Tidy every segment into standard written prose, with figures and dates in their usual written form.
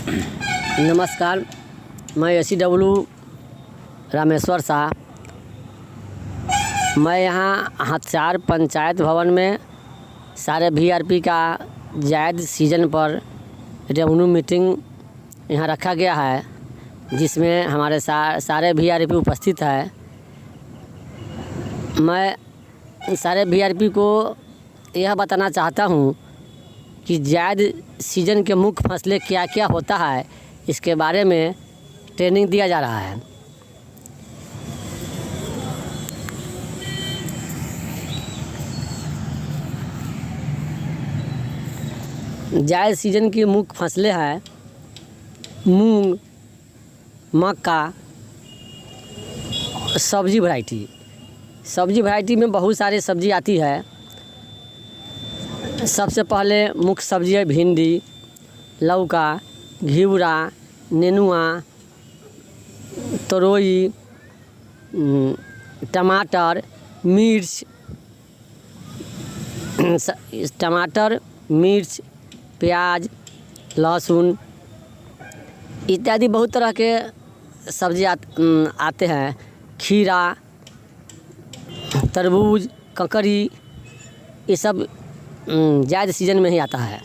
नमस्कार, मैं SCW रामेश्वर शाह। मैं यहाँ हथियार पंचायत भवन में सारे VRP का जायद सीजन पर रेवेन्यू मीटिंग यहाँ रखा गया है, जिसमें हमारे सारे VRP उपस्थित है। मैं सारे VRP को यह बताना चाहता हूँ कि जायद सीजन के मुख्य फसलें क्या क्या होता है, इसके बारे में ट्रेनिंग दिया जा रहा है। जायद सीजन की मुख्य फसलें हैं मूंग, मक्का, सब्जी वैरायटी में बहुत सारी सब्जी आती है। सबसे पहले मुख्य सब्जी है भिंडी, लौका, घिउरा, नेनुआ, तरोई, टमाटर, मिर्च, प्याज, लहसुन इत्यादि बहुत तरह के सब्जी आते हैं। खीरा, तरबूज, ककड़ी, ये सब जायद सीजन में ही आता है।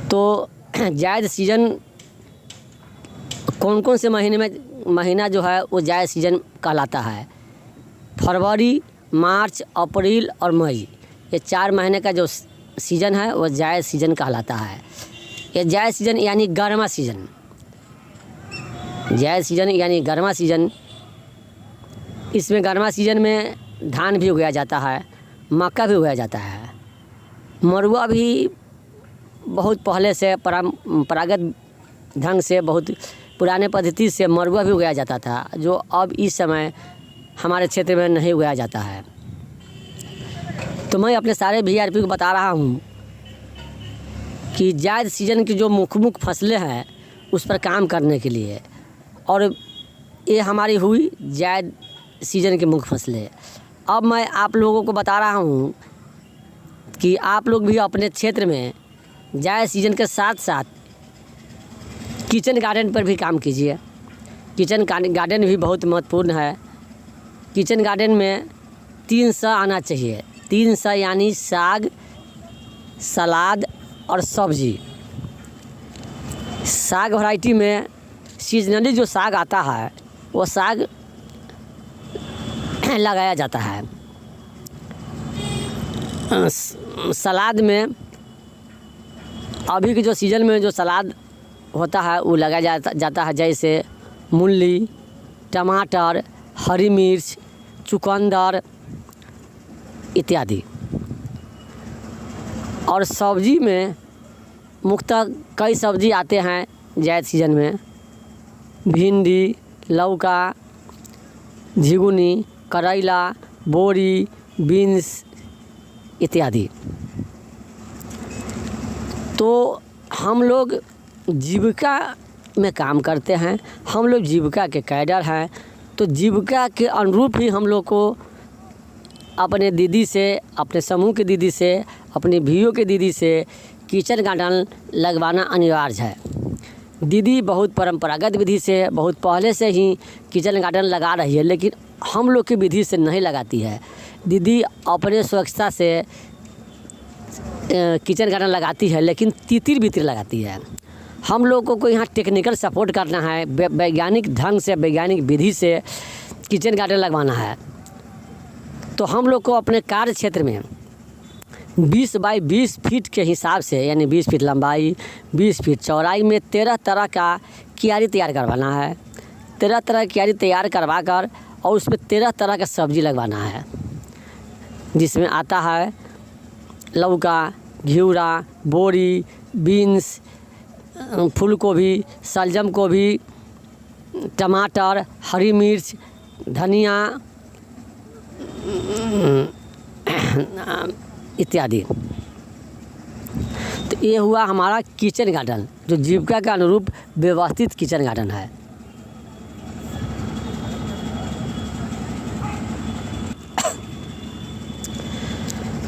तो जायद सीजन कौन कौन से महीना जो है वो जायद सीजन कहलाता है। फरवरी, मार्च, अप्रैल और मई, ये 4 महीने का जो सीजन है वो जायद सीजन कहलाता है। ये जायद सीजन यानी गर्मा सीजन, इसमें गर्मा सीजन में धान भी उगाया जाता है, मक्का भी उगाया जाता है। मरुआ भी बहुत पहले से परंपरागत ढंग से, बहुत पुराने पद्धति से मरुआ भी उगाया जाता था, जो अब इस समय हमारे क्षेत्र में नहीं उगाया जाता है। तो मैं अपने सारे VRP को बता रहा हूँ कि जायद सीजन की जो मुख्य फसलें हैं उस पर काम करने के लिए, और ये हमारी हुई जायद सीजन की मुख्य फसलें। अब मैं आप लोगों को बता रहा हूँ कि आप लोग भी अपने क्षेत्र में जायद सीजन के साथ साथ किचन गार्डन पर भी काम कीजिए। किचन गार्डन भी बहुत महत्वपूर्ण है। किचन गार्डन में 3 स आना चाहिए। 3 स यानी साग, सलाद और सब्जी। साग वैरायटी में सीजनली जो साग आता है वो साग लगाया जाता है। सलाद में अभी के जो सीज़न में जो सलाद होता है वो लगाया जाता है, जैसे मूली, टमाटर, हरी मिर्च, चुकंदर इत्यादि। और सब्जी में मुख्यतः कई सब्जी आते हैं जायद सीजन में। भिंडी, लौका, झिगुनी, करेला, बोरी, बीन्स इत्यादि। तो हम लोग जीविका में काम करते हैं, हम लोग जीविका के कैडर हैं। तो जीविका के अनुरूप ही हम लोग को अपने दीदी से, अपने समूह की दीदी से, अपने VO के दीदी से किचन गार्डन लगवाना अनिवार्य है। दीदी बहुत परंपरागत विधि से बहुत पहले से ही किचन गार्डन लगा रही है, लेकिन हम लोग की विधि से नहीं लगाती है। दीदी अपने स्वच्छता से किचन गार्डन लगाती है, लेकिन तितिर-बितिर लगाती है। हम लोगों को यहाँ टेक्निकल सपोर्ट करना है, वैज्ञानिक ढंग से, वैज्ञानिक विधि से किचन गार्डन लगवाना है। तो हम लोग को अपने कार्य क्षेत्र में 20 बाई 20 फीट के हिसाब से, यानी 20 फीट लंबाई, 20 फीट चौड़ाई में 13 तरह का क्यारी तैयार करवाना है। 13 तरह की क्यारी तैयार करवा कर और उसमें 13 तरह का सब्जी लगवाना है, जिसमें आता है लौका, घिउरा, बोरी, बीन्स, फूल गोभी, शलजम गोभी, टमाटर, हरी मिर्च, धनिया इत्यादि। तो ये हुआ हमारा किचन गार्डन, जो जीविका के अनुरूप व्यवस्थित किचन गार्डन है।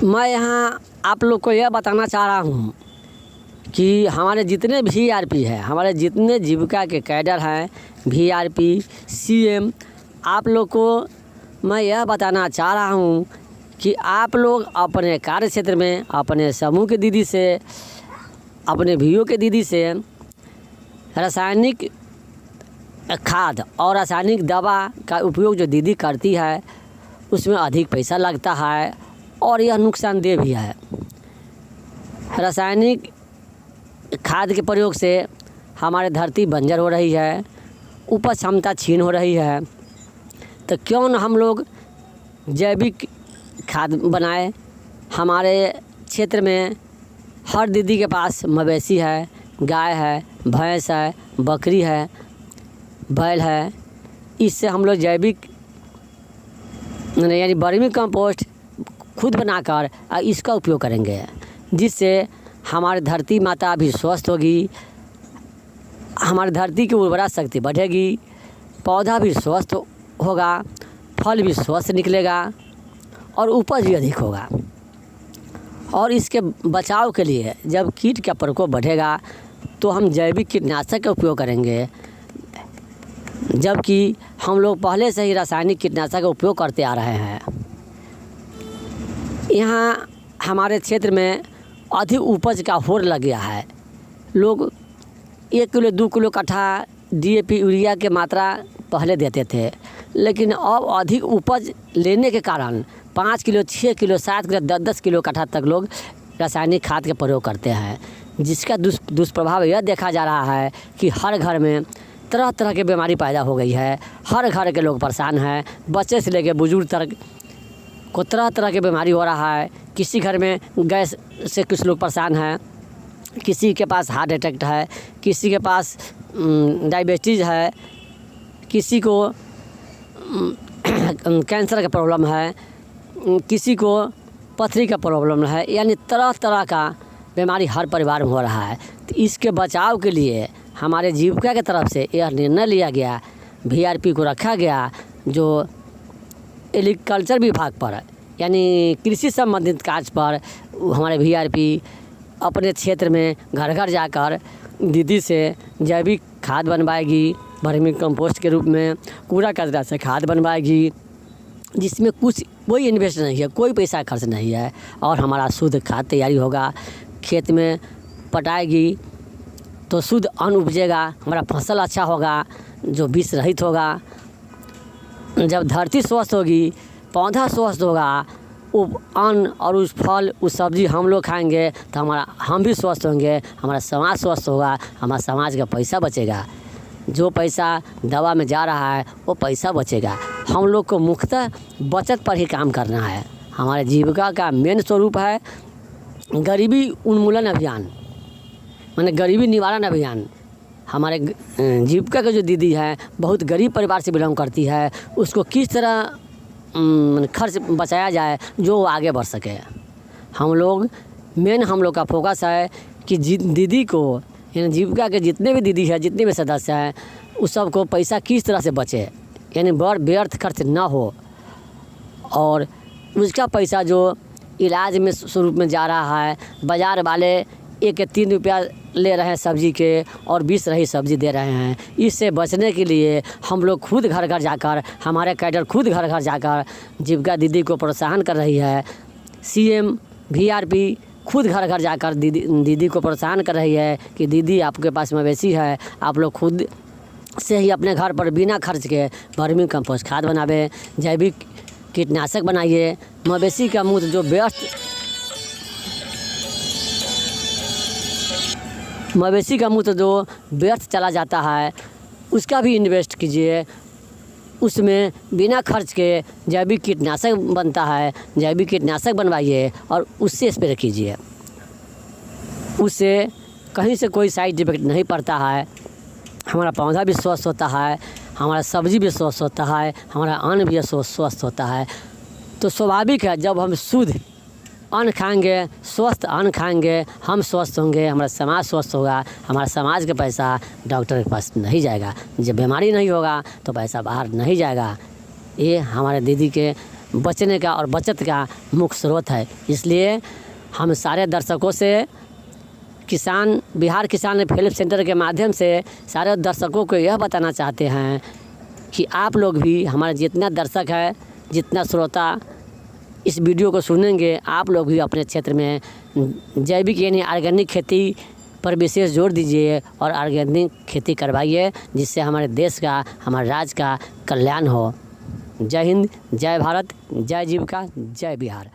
मैं यहाँ आप लोग को यह बताना चाह रहा हूँ कि हमारे जितने VRP है, हमारे जितने जीविका के कैडर हैं, VRP, CM, आप लोग को मैं यह बताना चाह रहा हूँ कि आप लोग अपने कार्य क्षेत्र में अपने समूह के दीदी से, अपने VO के दीदी से रासायनिक खाद और रासायनिक दवा का उपयोग जो दीदी करती है उसमें अधिक पैसा लगता है और यह नुकसानदेह भी है। रासायनिक खाद के प्रयोग से हमारे धरती बंजर हो रही है, उपज क्षमता छीन हो रही है। तो क्यों न हम लोग जैविक खाद बनाए। हमारे क्षेत्र में हर दीदी के पास मवेशी है, गाय है, भैंस है, बकरी है, बैल है। इससे हम लोग जैविक यानी वर्मी कंपोस्ट खुद बनाकर इसका उपयोग करेंगे, जिससे हमारी धरती माता भी स्वस्थ होगी, हमारी धरती की उर्वरा शक्ति बढ़ेगी, पौधा भी स्वस्थ होगा, फल भी स्वस्थ निकलेगा और उपज भी अधिक होगा। और इसके बचाव के लिए जब कीट का प्रकोप बढ़ेगा तो हम जैविक कीटनाशक का उपयोग करेंगे, जबकि हम लोग पहले से ही रासायनिक कीटनाशक का उपयोग करते आ रहे हैं। यहाँ हमारे क्षेत्र में अधिक उपज का होड़ लग गया है। लोग 1 किलो 2 किलो कट्ठा DAP यूरिया के मात्रा पहले देते थे, लेकिन अब अधिक उपज लेने के कारण 5 किलो 6 किलो 7 किलो 10 किलो कट्ठा तक लोग रासायनिक खाद का प्रयोग करते हैं, जिसका दुष्प्रभाव यह देखा जा रहा है कि हर घर में तरह तरह की बीमारी पैदा हो गई है। हर घर के लोग परेशान हैं, बच्चे से लेकर बुजुर्ग तक को तरह तरह की बीमारी हो रहा है। किसी घर में गैस से कुछ लोग परेशान हैं, किसी के पास हार्ट अटैक है, किसी के पास डायबिटीज़ है, किसी को कैंसर का प्रॉब्लम है, किसी को पथरी का प्रॉब्लम है। यानी तरह तरह का बीमारी हर परिवार में हो रहा है। तो इसके बचाव के लिए हमारे जीविका की तरफ से यह निर्णय लिया गया, VRP को रखा गया, जो एग्रीकल्चर विभाग पर यानी कृषि संबंधित कार्य पर हमारे VRP अपने क्षेत्र में घर घर जाकर दीदी से जैविक खाद बनवाएगी, वर्मी कंपोस्ट के रूप में कूड़ा कचरा से खाद बनवाएगी, जिसमें कोई इन्वेस्ट नहीं है, कोई पैसा खर्च नहीं है और हमारा शुद्ध खाद तैयारी होगा। खेत में पटाएगी तो शुद्ध अन्न उपजेगा, हमारा फसल अच्छा होगा जो विष रहित होगा। जब धरती स्वस्थ होगी, पौधा स्वस्थ होगा, वो अन्न और उस फल उस सब्ज़ी हम लोग खाएंगे तो हम भी स्वस्थ होंगे, हमारा समाज स्वस्थ होगा, हमारा समाज का पैसा बचेगा। जो पैसा दवा में जा रहा है वो पैसा बचेगा। हम लोग को मुख्यतः बचत पर ही काम करना है। हमारे जीविका का मेन स्वरूप है गरीबी उन्मूलन अभियान, माने गरीबी निवारण अभियान। हमारे जीविका के जो दीदी है बहुत गरीब परिवार से बिलोंग करती है, उसको किस तरह खर्च बचाया जाए जो वो आगे बढ़ सके। हम लोग का फोकस है कि दीदी को यानी जीविका के जितने भी दीदी है, जितने भी सदस्य हैं, उस सब को पैसा किस तरह से बचे, यानी व्यर्थ खर्च ना हो और उसका पैसा जो इलाज में स्वरूप में जा रहा है। बाज़ार वाले 1 या 3 रुपया ले रहे हैं सब्ज़ी के और 20 रही सब्ज़ी दे रहे हैं। इससे बचने के लिए हम लोग खुद घर घर जाकर, हमारे कैडर खुद घर घर जाकर जीविका दीदी को प्रोत्साहन कर रही है। CM VRP खुद घर घर जाकर दीदी को प्रोत्साहन कर रही है कि दीदी आपके पास मवेशी है, आप लोग खुद से ही अपने घर पर बिना खर्च के वर्मी कंपोस्ट खाद बनावे, जैविक कीटनाशक बनाइए। मवेशी का मूत्र जो व्यर्थ चला जाता है उसका भी इन्वेस्ट कीजिए, उसमें बिना खर्च के जैविक कीटनाशक बनता है, जैविक कीटनाशक बनवाइए और उससे स्प्रे कीजिए। उससे कहीं से कोई साइड इफेक्ट नहीं पड़ता है, हमारा पौधा भी स्वस्थ होता है, हमारा सब्ज़ी भी स्वस्थ होता है, हमारा अन्न भी स्वस्थ होता है। तो स्वाभाविक है जब हम शुद्ध अन्न खाएंगे, स्वस्थ अन्न खाएंगे, हम स्वस्थ होंगे, हमारा समाज स्वस्थ होगा, हमारा समाज का पैसा डॉक्टर के पास नहीं जाएगा। जब बीमारी नहीं होगा तो पैसा बाहर नहीं जाएगा। ये हमारे दीदी के बचने का और बचत का मुख्य स्रोत है। इसलिए हम सारे दर्शकों से बिहार किसान हेल्प सेंटर के माध्यम से सारे दर्शकों को यह बताना चाहते हैं कि आप लोग भी, हमारे जितना दर्शक है, जितना श्रोता इस वीडियो को सुनेंगे, आप लोग भी अपने क्षेत्र में जैविक यानी ऑर्गेनिक खेती पर विशेष जोर दीजिए और ऑर्गेनिक खेती करवाइए, जिससे हमारे देश का, हमारे राज्य का कल्याण हो। जय हिंद, जय भारत, जय जीविका, जय बिहार।